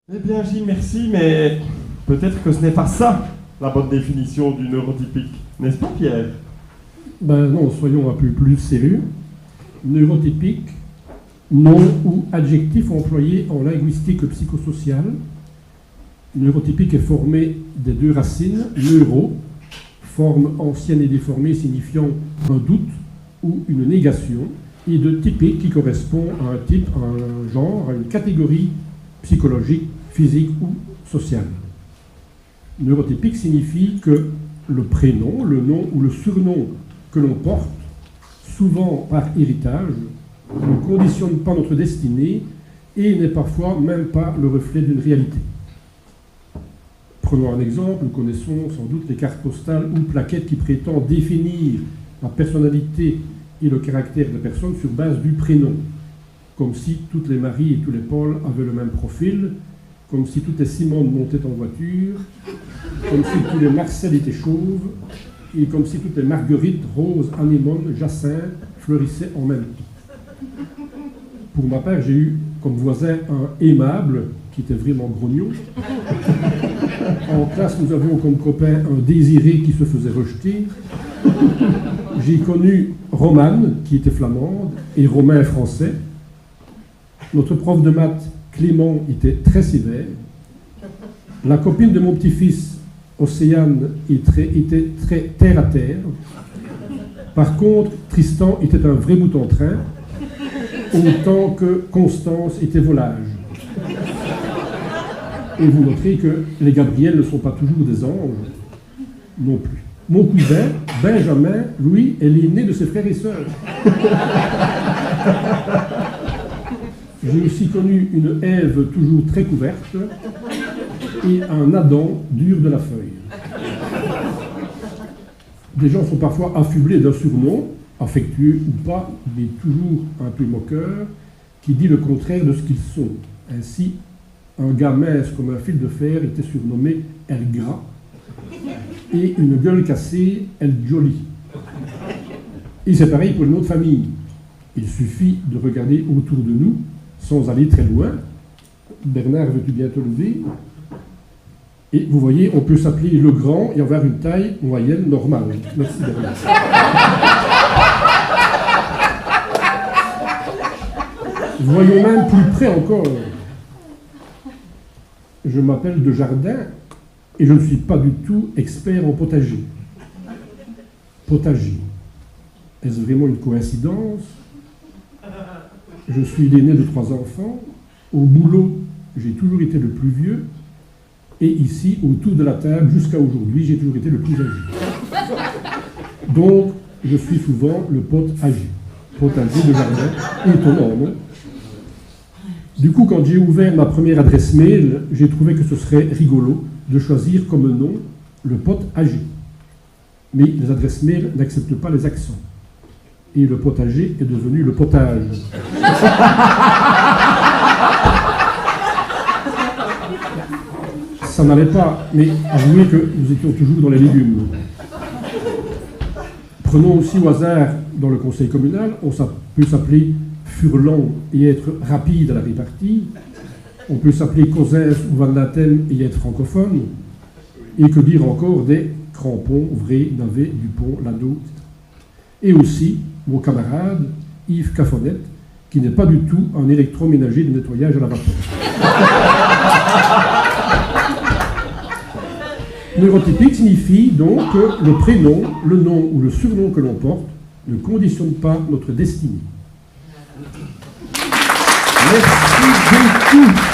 Eh bien, Gilles, merci, mais peut-être que ce n'est pas ça la bonne définition du neurotypique, n'est-ce pas, Pierre? Ben non, soyons un peu plus sérieux. Neurotypique, nom ou adjectif employé en linguistique psychosociale. Neurotypique est formé des deux racines, neuro, forme ancienne et déformée signifiant un doute ou une négation, et de typique qui correspond à un type, à un genre, à une catégorie psychologique, physique ou sociale. Neurotypique signifie que le prénom, le nom ou le surnom que l'on porte, souvent par héritage, ne conditionne pas notre destinée et n'est parfois même pas le reflet d'une réalité. Prenons un exemple, nous connaissons sans doute les cartes postales ou plaquettes qui prétendent définir la personnalité et le caractère de personnes sur base du prénom, comme si toutes les Marie et tous les Paul avaient le même profil, comme si toutes les Simone montaient en voiture, comme si tous les Marcel étaient chauves, et comme si toutes les Marguerite, Rose, Anémone, Jacinthe fleurissaient en même temps. Pour ma part, j'ai eu comme voisin un aimable, qui était vraiment grognon. En classe, nous avions comme copain un désiré qui se faisait rejeter. J'ai connu Romane, qui était flamande, et Romain français. Notre prof de maths, Clément, était très sévère. La copine de mon petit-fils, Océane, était très terre à terre. Par contre, Tristan était un vrai bout en train, autant que Constance était volage. Et vous noterez que les Gabriels ne sont pas toujours des anges, non plus. Mon cousin, Benjamin, lui, est l'aîné de ses frères et sœurs. J'ai aussi connu une Ève toujours très couverte et un Adam dur de la feuille. Des gens sont parfois affublés d'un surnom, affectueux ou pas, mais toujours un peu moqueur, qui dit le contraire de ce qu'ils sont. Ainsi, un gars mince comme un fil de fer était surnommé El Gras, et une gueule cassée, El Joli. Et c'est pareil pour une autre famille. Il suffit de regarder autour de nous, sans aller très loin. Bernard, veux-tu bien te lever? Et vous voyez, on peut s'appeler le grand et avoir une taille moyenne normale. Merci Bernard. Voyons même plus près encore. Je m'appelle Desjardins et je ne suis pas du tout expert en potager. Potager. Est-ce vraiment une coïncidence? Je suis l'aîné de 3 enfants. Au boulot, j'ai toujours été le plus vieux. Et ici, autour de la table, jusqu'à aujourd'hui, j'ai toujours été le plus âgé. Donc, je suis souvent le pote âgé. Potager de jardin. Étonnant, non? Du coup, quand j'ai ouvert ma première adresse mail, j'ai trouvé que ce serait rigolo de choisir comme nom le pote âgé. Mais les adresses mail n'acceptent pas les accents. Et le potager est devenu le potage. Ça n'allait pas, mais avouez que nous étions toujours dans les légumes. Prenons aussi au hasard dans le conseil communal, on peut s'appeler Furlan et être rapide à la répartie. On peut s'appeler Cosens ou Van Laten et être francophone. Et que dire encore des Crampons, Vré, Navet, Dupont, Lado, etc. Et aussi mon camarade Yves Caffonette, qui n'est pas du tout un électroménager de nettoyage à la vapeur. Neurotypique signifie donc que le prénom, le nom ou le surnom que l'on porte ne conditionne pas notre destinée. Merci beaucoup.